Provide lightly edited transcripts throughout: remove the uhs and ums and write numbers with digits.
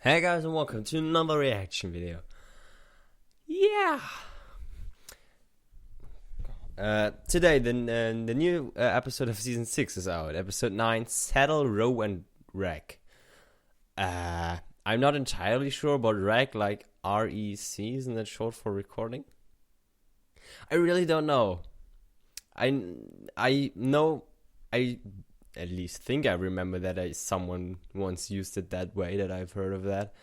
Hey guys, and welcome to another reaction video. Yeah. Today the new episode of season 6 is out. Episode 9, Saddle, Row and Wreck. I'm not entirely sure about Wreck, like R-E-C, isn't that short for recording? I really don't know. I know, I at least think I remember that someone once used it that way, that I've heard of that.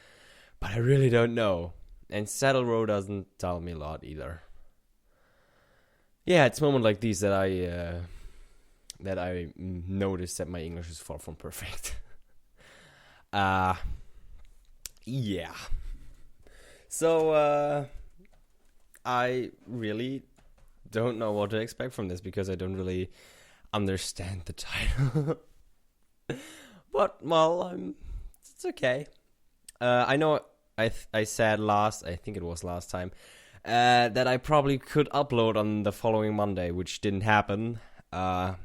But I really don't know. And Saddle Row doesn't tell me a lot either. Yeah, it's moments like these that I notice that my English is far from perfect. Yeah. So, I really don't know what to expect from this because I don't really understand the title. But, well, it's okay. I know I said I think it was last time, that I probably could upload on the following Monday, which didn't happen. The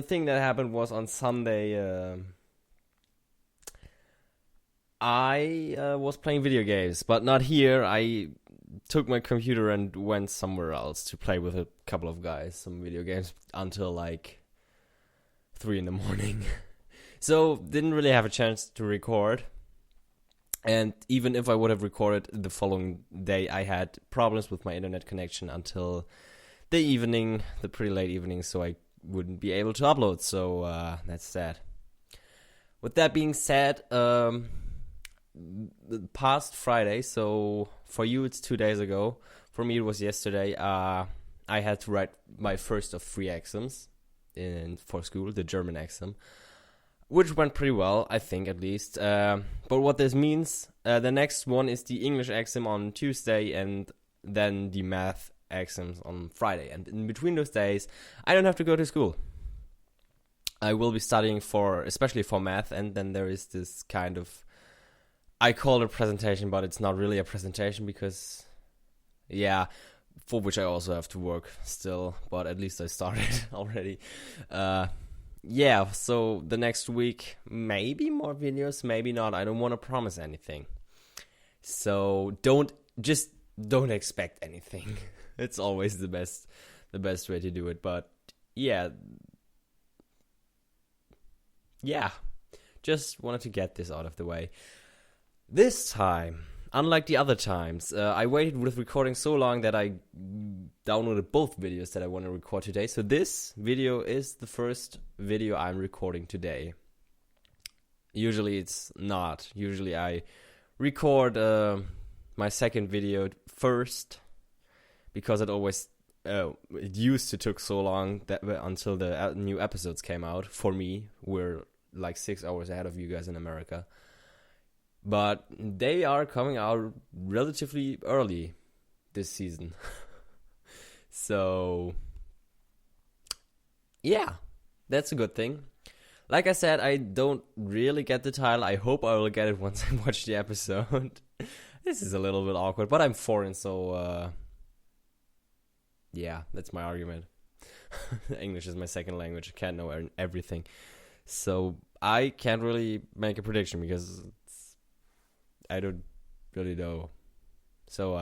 thing that happened was on Sunday, I was playing video games, but not here. I took my computer and went somewhere else to play with a couple of guys, some video games, until like 3 in the morning. So, didn't really have a chance to record. And even if I would have recorded the following day, I had problems with my internet connection until the evening, the pretty late evening, so I wouldn't be able to upload. So, that's sad. With that being said, the past Friday, so for you it's 2 days ago, for me it was yesterday, I had to write my first of 3 exams for school, the German exam, which went pretty well, I think, at least. But what this means, the next one is the English exam on Tuesday, and then the math exams on Friday. And in between those days, I don't have to go to school. I will be studying especially for math, and then there is this kind of, I call it a presentation, but it's not really a presentation because, for which I also have to work still, but at least I started already. So the next week, maybe more videos, maybe not. I don't want to promise anything. So don't expect anything. It's always the best way to do it. But yeah, just wanted to get this out of the way. This time, unlike the other times, I waited with recording so long that I downloaded both videos that I want to record today. So this video is the first video I'm recording today. Usually it's not. Usually I record my second video first because it used to take so long until the new episodes came out. For me, we're like 6 hours ahead of you guys in America. But they are coming out relatively early this season. So, yeah, that's a good thing. Like I said, I don't really get the title. I hope I will get it once I watch the episode. This is a little bit awkward, but I'm foreign, so, that's my argument. English is my second language. I can't know everything. So, I can't really make a prediction because I don't really know. So,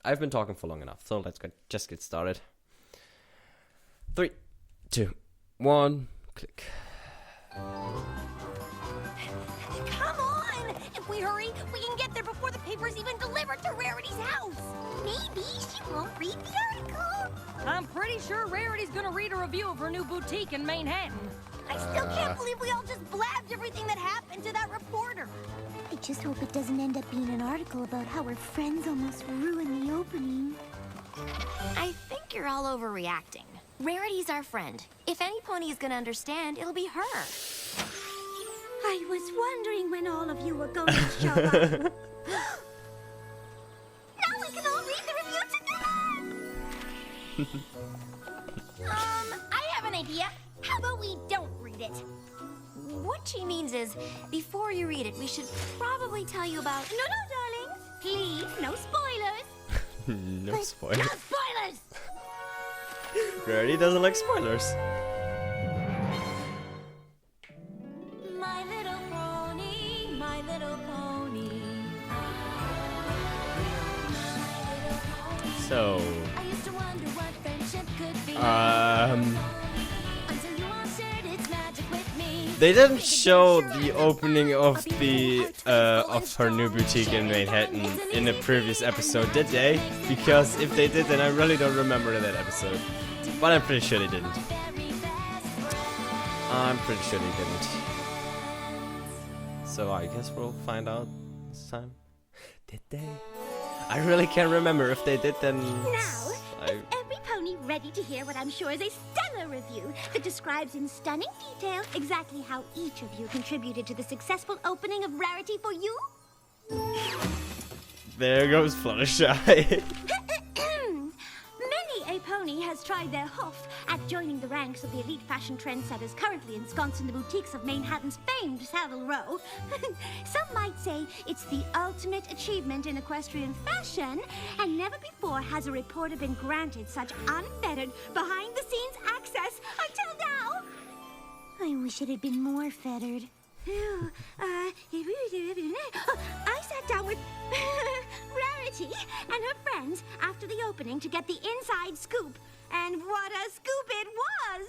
I've been talking for long enough. So, let's just get started. 3, 2, 1, click. Come on! If we hurry, we can get there before the paper's even delivered to Rarity's house. Maybe she won't read the article. I'm pretty sure Rarity's gonna read a review of her new boutique in Manhattan. I still can't believe we all just blabbed everything that happened to that reporter. I just hope it doesn't end up being an article about how her friends almost ruined the opening. I think you're all overreacting. Rarity's our friend. If any pony is gonna understand, it'll be her. I was wondering when all of you were going to show up. Now we can all read the review together! I have an idea. How about we don't read it? What she means is, before you read it, we should probably tell you about... No, darlings. Please, no spoilers. No spoilers. No spoilers! Rarity doesn't like spoilers. My little pony So, they didn't show the opening of the of her new boutique in Manhattan in a previous episode, did they? Because if they did, then I really don't remember that episode. But I'm pretty sure they didn't. I'm pretty sure they didn't. So I guess we'll find out this time. Did they? I really can't remember. If they did, then Now, is every pony ready to hear what I'm sure is a stellar review that describes in stunning detail exactly how each of you contributed to the successful opening of Rarity for You? There goes Fluttershy. Many a pony has tried their hoof at joining the ranks of the elite fashion trendsetters currently ensconced in the boutiques of Manhattan's famed Saddle Row. Some might say it's the ultimate achievement in equestrian fashion, and never before has a reporter been granted such unfettered, behind-the-scenes access until now. I wish it had been more fettered. I sat down with Rarity and her friends after the opening to get the inside scoop. And what a scoop it was!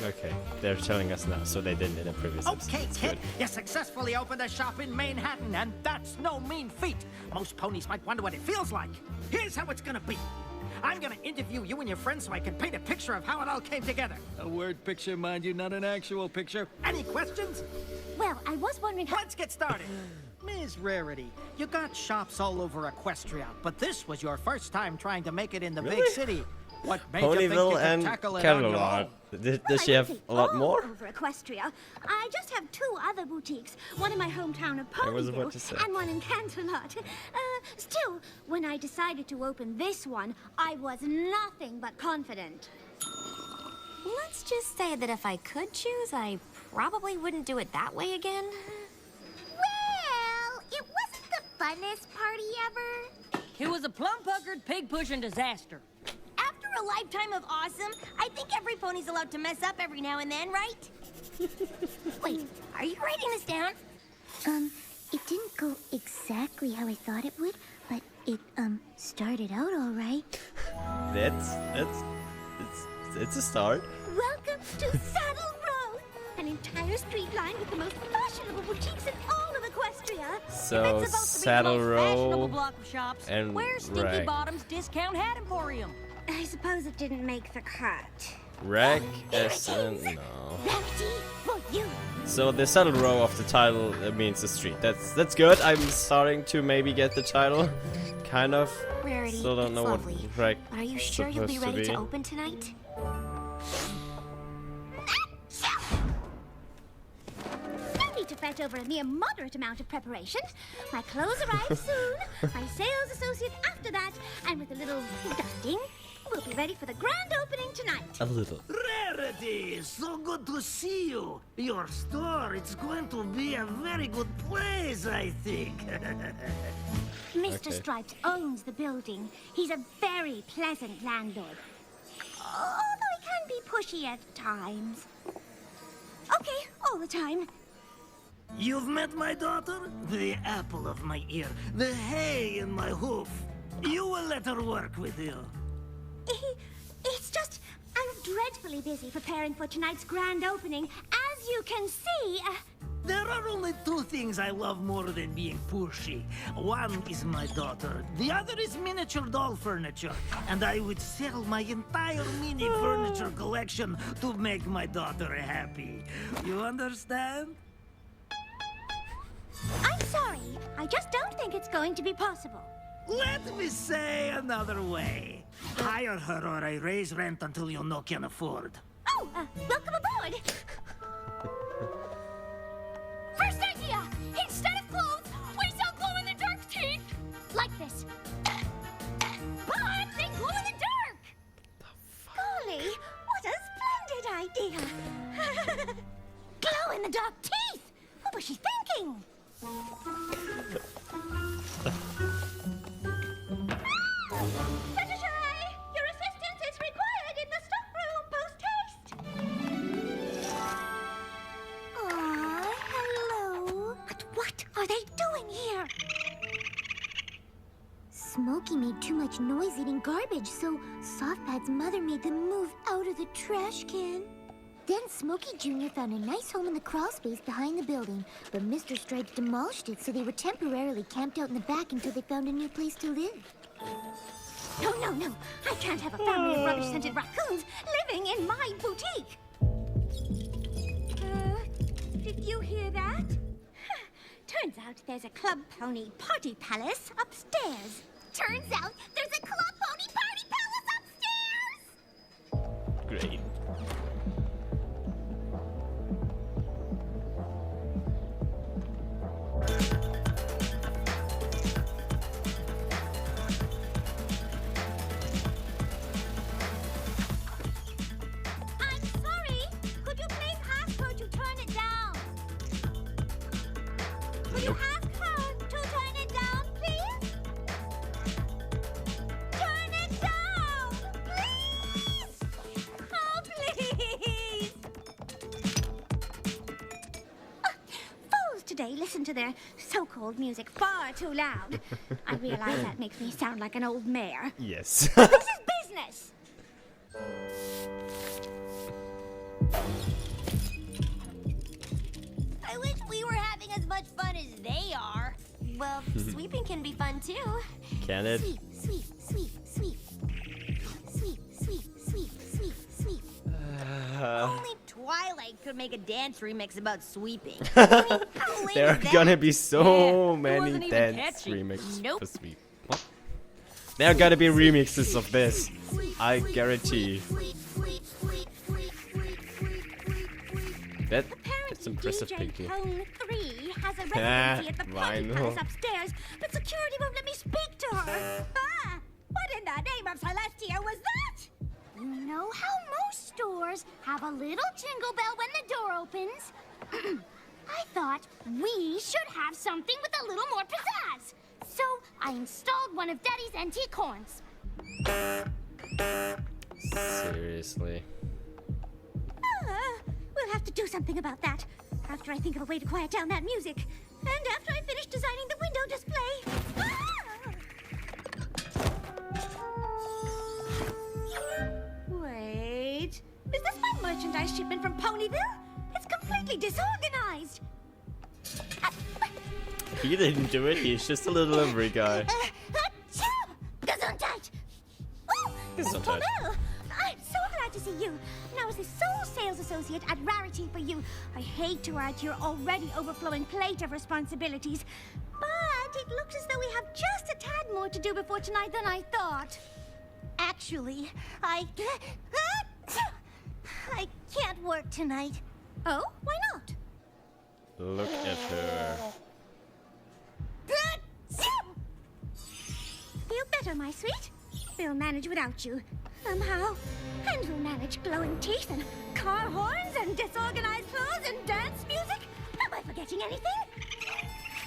Okay, they're telling us now, so they didn't in a previous episode. Okay, That's kid, good. you successfully opened a shop in Manhattan, and that's no mean feat. Most ponies might wonder what it feels like. Here's how it's gonna be. I'm gonna interview you and your friends so I can paint a picture of how it all came together. A word picture, mind you, not an actual picture. Any questions? Well, I was wondering how... Let's get started. Ms. Rarity, you got shops all over Equestria, but this was your first time trying to make it in the big Really? city. What made you think you Ponyville could and tackle it on your Camelot. own? Does she have a lot more? Over Equestria. I just have 2 other boutiques. One in my hometown of I was about to Ponyville say. and one in Canterlot. Still, when I decided to open this one, I was nothing but confident. Let's just say that if I could choose, I probably wouldn't do it that way again. Well, it wasn't the funnest party ever. It was a plum-puckered, pig-pushing disaster. After a lifetime of awesome, I think every pony's allowed to mess up every now and then, right? Wait, are you writing this down? It didn't go exactly how I thought it would, but it, started out all right. It's a start. Welcome to Saddle Row, an entire street lined with the most fashionable boutiques in all of Equestria. So It's about to be the Saddle most fashionable Row block of shops. and Where's Stinky Rag. Bottom's Discount Hat Emporium? I suppose it didn't make the cut. Rag Here it SN is. no. Rarity for you. So the Saddle Row of the title means the street. That's good. I'm starting to maybe get the title, kind of. Rarity, Still don't it's know lovely. what Rag But are you sure you'll be supposed ready to to be. open tonight? No need to fret over a mere moderate amount of preparation. My clothes arrive soon, my sales associate after that, and with a little dusting, we'll be ready for the grand opening tonight. A little. Rarity, so good to see you. Your store, it's going to be a very good place, I think. Mr. Okay. Stripes owns the building. He's a very pleasant landlord. Although he can be pushy at times. Okay, all the time. You've met my daughter? The apple of my ear, the hay in my hoof. You will let her work with you. It's just, I'm dreadfully busy preparing for tonight's grand opening. As you can see, There are only 2 things I love more than being pushy. One is my daughter, the other is miniature doll furniture. And I would sell my entire mini furniture collection to make my daughter happy. You understand? I'm sorry. I just don't think it's going to be possible. Let me say another way. Hire her or I raise rent until you no can afford. Oh, welcome aboard. First idea. Instead of clothes, we sell glow-in-the-dark teeth. Like this. But they glow in the dark. Golly, what a splendid idea. Glow-in-the-dark teeth. What was she thinking? Fluttershy, your assistance is required in the stockroom post haste. Aw, are they doing here? Smokey made too much noise eating garbage, so Softpad's mother made them move out of the trash can. Then Smokey Jr. found a nice home in the crawl space behind the building, but Mr. Stripes demolished it, so they were temporarily camped out in the back until they found a new place to live. No, no, no. I can't have a family of rubbish-scented raccoons living in my boutique. Did you hear that? Turns out there's a Club Pony Party Palace upstairs. Turns out there's a Club Pony Party Palace upstairs! Great. I'm sorry. Could you please ask her to turn it down? Could you ask her to turn it down, please? Turn it down, please! Oh, please! Fools today listen to their so-called music far too loud. I realize that makes me sound like an old mare. Yes. This is business! I wish we were having as much fun as they are. Well, sweeping can be fun too. Can it? Sweep, sweep, sweep, sweep. Sweep, sweep, sweep, sweep, sweep. Only Twilight could make a dance remix about sweeping. There are gonna be so Yeah, it many wasn't even dance catchy. remixes Nope. for Sweep. What? There are gonna be remixes of this. I guarantee. That's Apparently, impressive DJ picture. Cone 3 has a Ah, residency at the party vinyl. palace upstairs, but security won't let me speak to her. Ah! What in the name of Celestia was that? You know how most stores have a little jingle bell when the door opens? I thought we should have something with a little more pizzazz. So I installed one of Daddy's antique horns. Seriously. We'll have to do something about that after I think of a way to quiet down that music. And after I finish designing the window display. Wait. Is this my merchandise shipment from Ponyville? It's completely disorganized. He didn't do it, he's just a little delivery guy. Gesundheit! Oh, Gesundheit. Tonel! I'm so glad to see you. Now, as the sole sales associate at Rarity for you, I hate to add to your already overflowing plate of responsibilities, but it looks as though we have just a tad more to do before tonight than I thought. Actually, I can't work tonight. Oh, why not? Look at her. Feel better, my sweet? We'll manage without you, somehow. And we'll manage glowing teeth and car horns and disorganized clothes and dance music. Am I forgetting anything?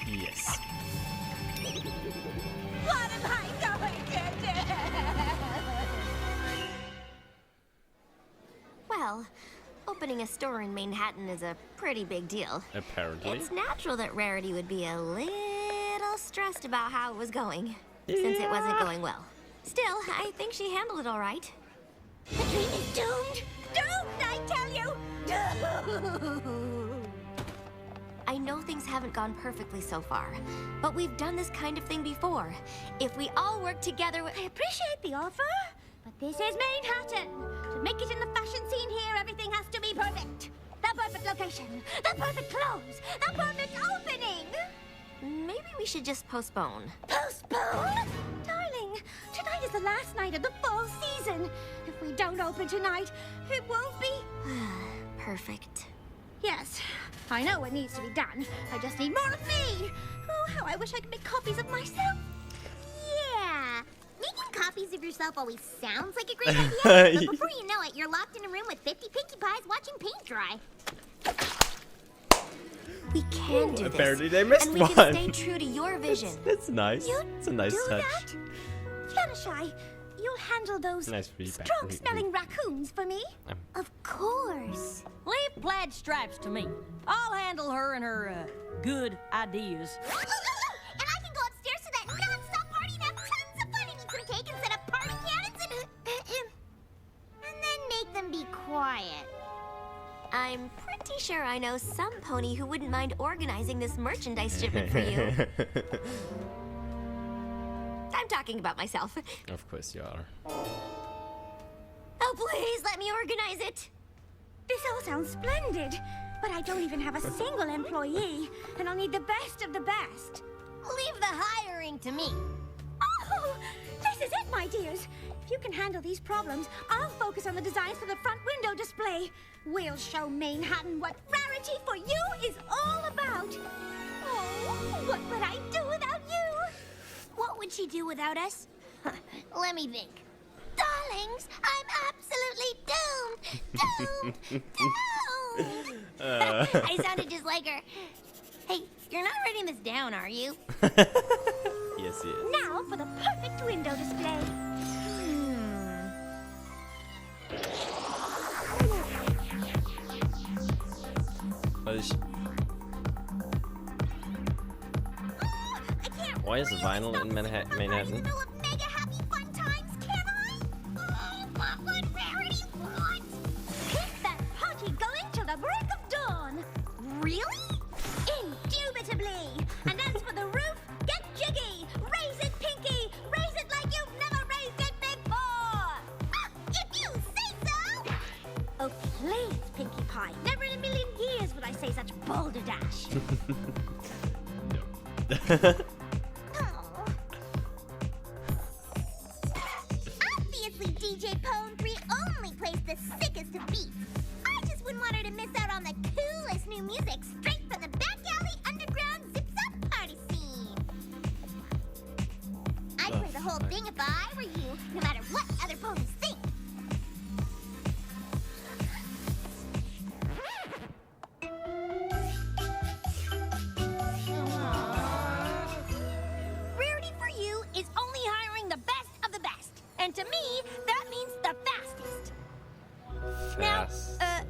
Yes. What am I going to do? Well, opening a store in Manhattan is a pretty big deal. Apparently. It's natural that Rarity would be a little stressed about how it was going, since it wasn't going well. Still, I think she handled it all right. The dream is doomed. Doomed, I tell you. Doomed. I know things haven't gone perfectly so far, but we've done this kind of thing before. If we all work together, I appreciate the offer, but this is Manhattan. To make it in the fashion scene here, everything has to be perfect. The perfect location, the perfect clothes, the perfect opening. maybe we should just postpone. Postpone? Darling, tonight is the last night of the fall season. If we don't open tonight, it won't be... Perfect. Yes, I know what needs to be done. I just need more of me. Oh, how I wish I could make copies of myself. Yeah. Making copies of yourself always sounds like a great idea, but before you know it, you're locked in a room with 50 Pinkie Pies watching paint dry. We can do this. Apparently they missed and we one. can stay true to your vision. That's nice. You It's a nice do touch. that? Fluttershy, you'll handle those Nice feedback. strong-smelling raccoons for me? Of course. Leave plaid stripes to me. I'll handle her and her good ideas. And I can go upstairs to that non-stop party and have tons of fun and eat some cake and set up party cannons and then make them be quiet. I'm pretty sure I know some pony who wouldn't mind organizing this merchandise shipment for you. I'm talking about myself. Of course you are. Oh, please let me organize it. This all sounds splendid, but I don't even have a single employee, and I'll need the best of the best. Leave the hiring to me. Oh, this is it, my dears. If you can handle these problems, I'll focus on the designs for the front window display. We'll show Manhattan what Rarity for You is all about. Oh, what would I do without you? What would she do without us? Let me think. Darlings, I'm absolutely doomed! Doomed! I sounded just like her. Hey, you're not writing this down, are you? Yes, yes. Now for the perfect window display. Why is vinyl in Manhattan? In the middle of mega happy fun times, can I? Oh, what would Rarity want? Keep that party going till the break of dawn. Really? Indubitably. And as for the roof, get jiggy. Raise it, Pinky. Raise it like you've never raised it before. If you say so! Oh, please, Pinkie Pie. Never in a million years would I say such balderdash. Obviously, DJ Pone 3 only plays the sickest of beats. I just wouldn't want her to miss out on the coolest new music straight from the back alley underground zips-up party scene. I'd play the whole thing if I were you, no matter what other ponies think. Rarity for You is only hiring the best of the best. And to me, that means the fastest. Now,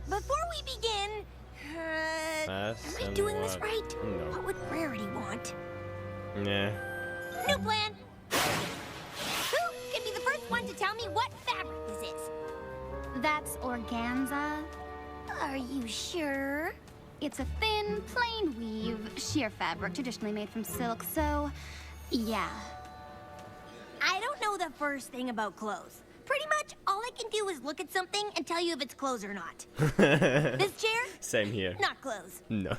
before we begin, Fast am I and doing this what? right? No. What would Rarity want? Yeah. New plan. Who can be the first one to tell me what fabric this is? That's organza. Are you sure? It's a thin, plain weave, sheer fabric traditionally made from silk, so yeah. I don't know the first thing about clothes. Pretty much all I can do is look at something and tell you if it's clothes or not. This chair? Same here. Not clothes. No.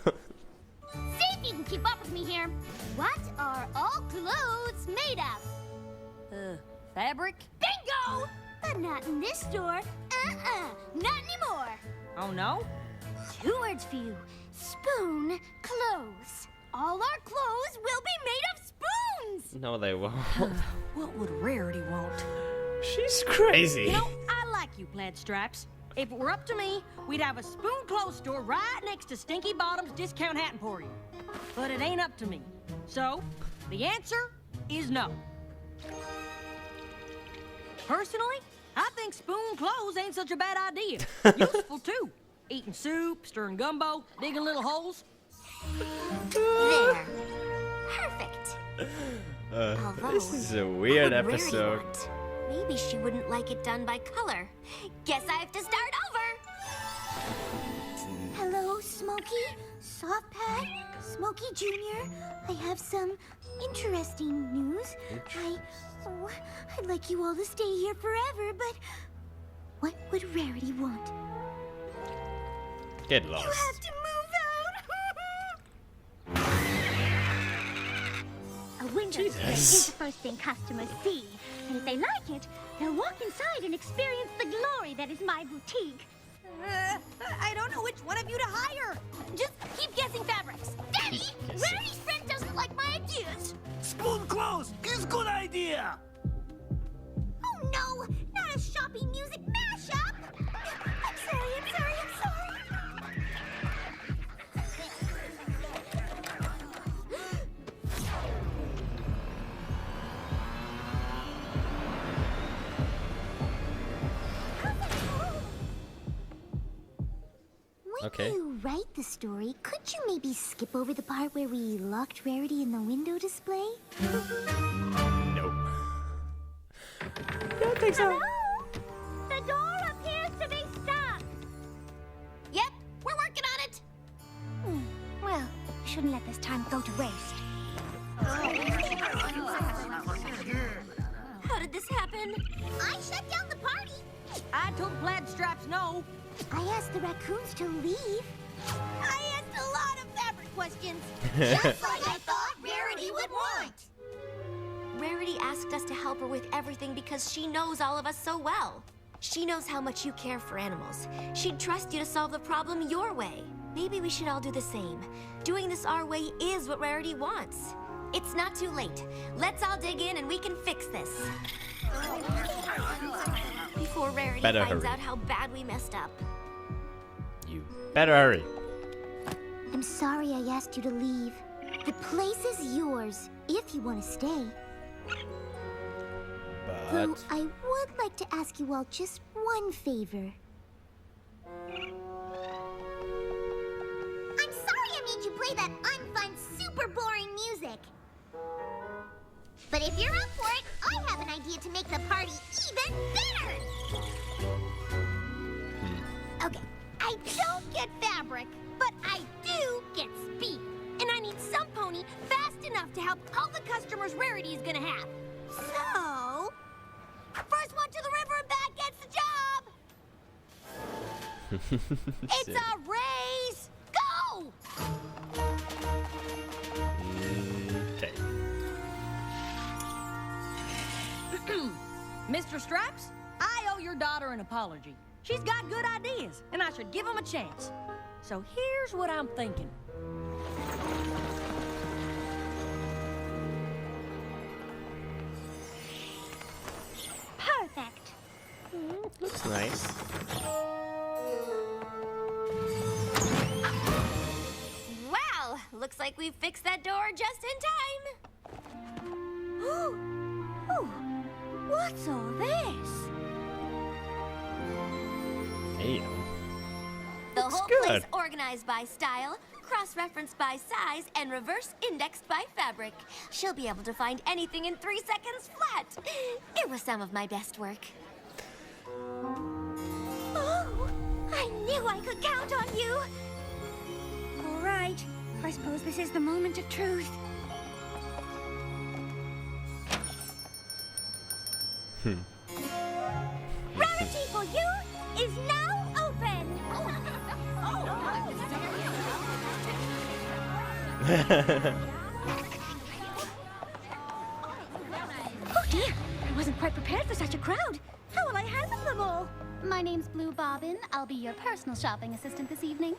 See if you can keep up with me here. What are all clothes made of? Fabric? Bingo! But not in this store. Not anymore. Oh, no? 2 words for you. Spoon clothes. All our clothes will be made of spoons. No, they won't. What would Rarity want? She's crazy. You know, I like you, Plaid Stripes. If it were up to me, we'd have a spoon clothes store right next to Stinky Bottom's Discount Hat Emporium. But it ain't up to me. So, the answer is no. Personally, I think spoon clothes ain't such a bad idea. Useful, too. Eating soup, stirring gumbo, digging little holes. There. Perfect. Although, This is a what weird would Rarity episode. want? Maybe she wouldn't like it done by color. Guess I have to start over. Hello, Smokey, Soft Pad, Smokey Jr. I have some interesting news. I'd like you all to stay here forever, but what would Rarity want? Get You lost. have to move out. A window display is the first thing customers see, and if they like it, they'll walk inside and experience the glory that is my boutique. I don't know which one of you to hire. Just keep guessing fabrics. Daddy, Keep guessing. Rarity's friend doesn't like my ideas. Spoon clothes is good idea. Oh no, not a shopping music mashup. I'm sorry. Okay. You write the story, could you maybe skip over the part where we locked Rarity in the window display? Nope. Don't think so. Hello? The door appears to be stuck. Yep, we're working on it. Well, we shouldn't let this time go to waste. How did this happen? I shut down the party. I told Plaid Straps no. I asked the raccoons to leave. I asked a lot of fabric questions. Just like I thought Rarity would want. Rarity asked us to help her with everything because she knows all of us so well. She knows how much you care for animals. She'd trust you to solve the problem your way. Maybe we should all do the same. Doing this our way is what Rarity wants. It's not too late. Let's all dig in and we can fix this. Before Rarity Better finds hurry. out how bad we messed up. You better hurry. I'm sorry I asked you to leave. The place is yours, if you want to stay. Though But I would like to ask you all just one favor. I'm sorry I made you play that unfun, super boring music. But if you're up for it, I have an idea to make the party even better! Okay, I don't get fabric, but I do get speed. And I need some pony fast enough to help all the customers Rarity is gonna have. So, first one to the river and back gets the job. It's a race. Go! okay. Mr. Straps, I owe your daughter an apology. She's got good ideas, and I should give them a chance. So here's what I'm thinking. Perfect. Looks nice. Wow, looks like we fixed that door just in time. Oh, what's all this? Damn. The whole good. place organized by style, cross-referenced by size, and reverse-indexed by fabric. She'll be able to find anything in 3 seconds flat. It was some of my best work. Oh, I knew I could count on you. All right, I suppose this is the moment of truth. Rarity for you is now open. Oh dear, I wasn't quite prepared for such a crowd. How will I handle them all? My name's Blue Bobbin. I'll be your personal shopping assistant this evening.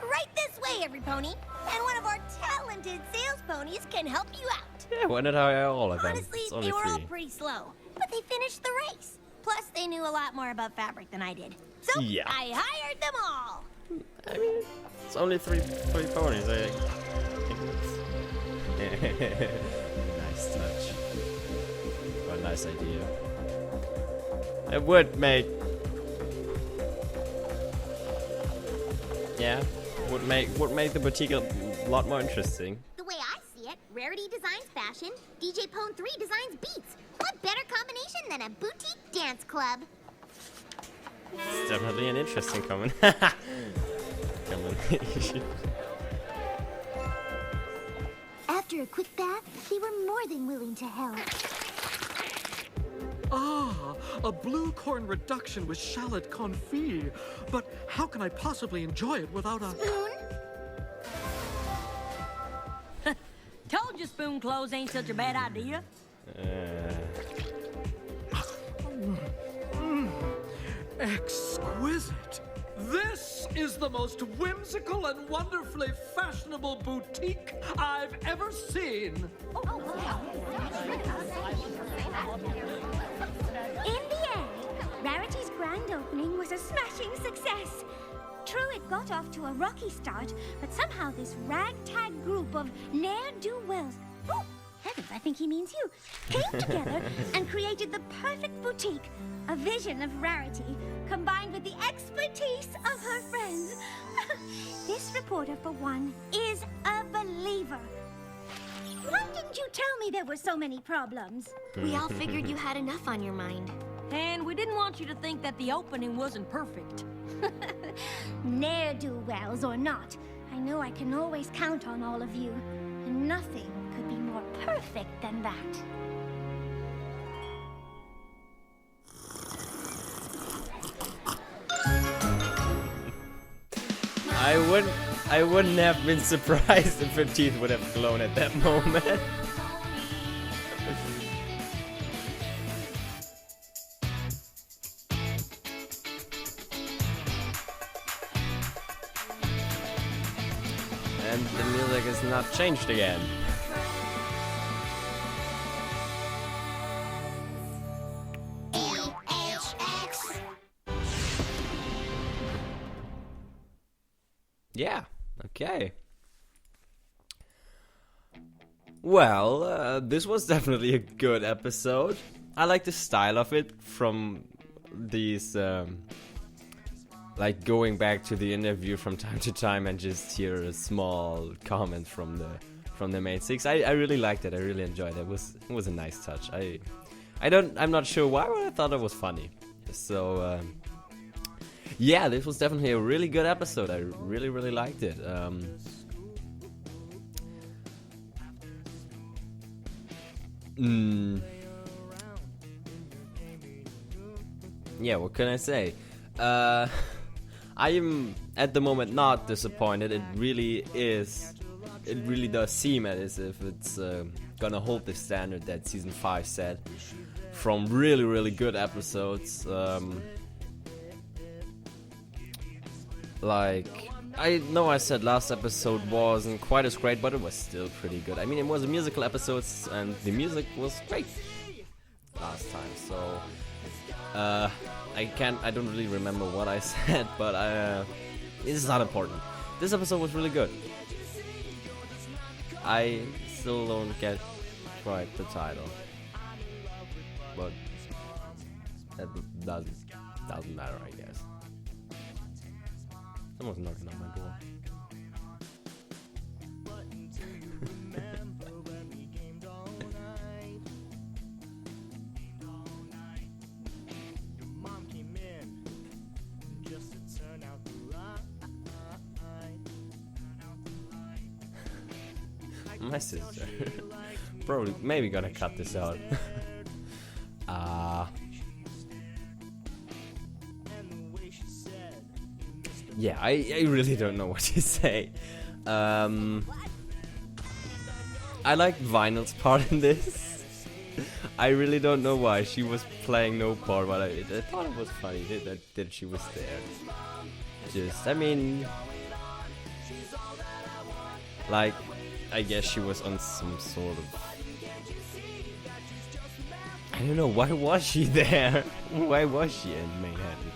Right this way, every pony. And one of our talented sales ponies can help you out. Yeah, why not hire all of them? Honestly, It's only they were all 3. pretty slow, but they finished the race. Plus, they knew a lot more about fabric than I did. So, Yeah. I hired them all. I mean, it's only three ponies. I think nice touch. What a nice idea. It would make, yeah, would make the boutique a lot more interesting. The way I see it, Rarity designs fashion, DJ Pone 3 designs beats. What better combination than a boutique dance club? It's definitely an interesting combination. After a quick bath, they were more than willing to help. Ah, a blue corn reduction with shallot confit. But how can I possibly enjoy it without a... Spoon? Told you spoon clothes ain't such a bad idea. Exquisite. This is the most whimsical and wonderfully fashionable boutique I've ever seen. In the end, Rarity's grand opening was a smashing success. True, it got off to a rocky start, but somehow this ragtag group of ne'er-do-wells... Oh, Heavens, I think he means you, came together and created the perfect boutique. A vision of rarity, combined with the expertise of her friends. This reporter, for one, is a believer. Why didn't you tell me there were so many problems? We all figured you had enough on your mind. And we didn't want you to think that the opening wasn't perfect. Ne'er-do-wells or not, I know I can always count on all of you. And nothing could be more perfect than that. I wouldn't have been surprised if her teeth would have glown at that moment. And the music is not changed again. Yeah, okay. Well, this was definitely a good episode. I like the style of it from these, like going back to the interview from time to time and just hear a small comment from the main six. I really liked it. I really enjoyed it. It was a nice touch. I'm not sure why, but I thought it was funny. So, yeah, this was definitely a really good episode. I really, really liked it. Yeah, what can I say? I am at the moment not disappointed. It really does seem as if it's gonna hold the standard that season 5 set from really, really good episodes. Like, I know I said last episode wasn't quite as great, but it was still pretty good. I mean, it was a musical episode, and the music was great last time, so I don't really remember what I said, but this is not important. This episode was really good. I still don't get quite the title, but that doesn't matter, I guess. Someone's knocking on my door. My sister. Probably, maybe gonna cut this out. Yeah, I really don't know what to say. I like Vinyl's part in this. I really don't know why. She was playing no part, but I thought it was funny that she was there. Just, I mean, like, I guess she was on some sort of, I don't know, why was she there? Why was she in Manhattan?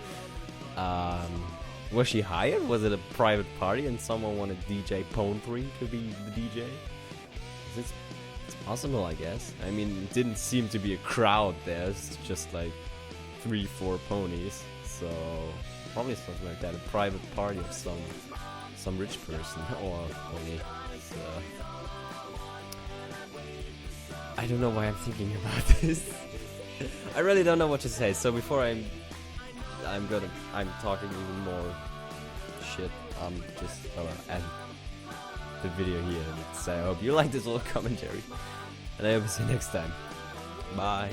Was she hired? Was it a private party and someone wanted DJ Pone3 to be the DJ? It's possible, I guess. I mean, it didn't seem to be a crowd there. It's just like 3-4 ponies. So probably something like that. A private party of some rich person or pony. So, I don't know why I'm thinking about this. I really don't know what to say. So before I'm talking even more shit. Just gonna end the video here and say I hope you like this little commentary, and I hope to see you next time. Bye.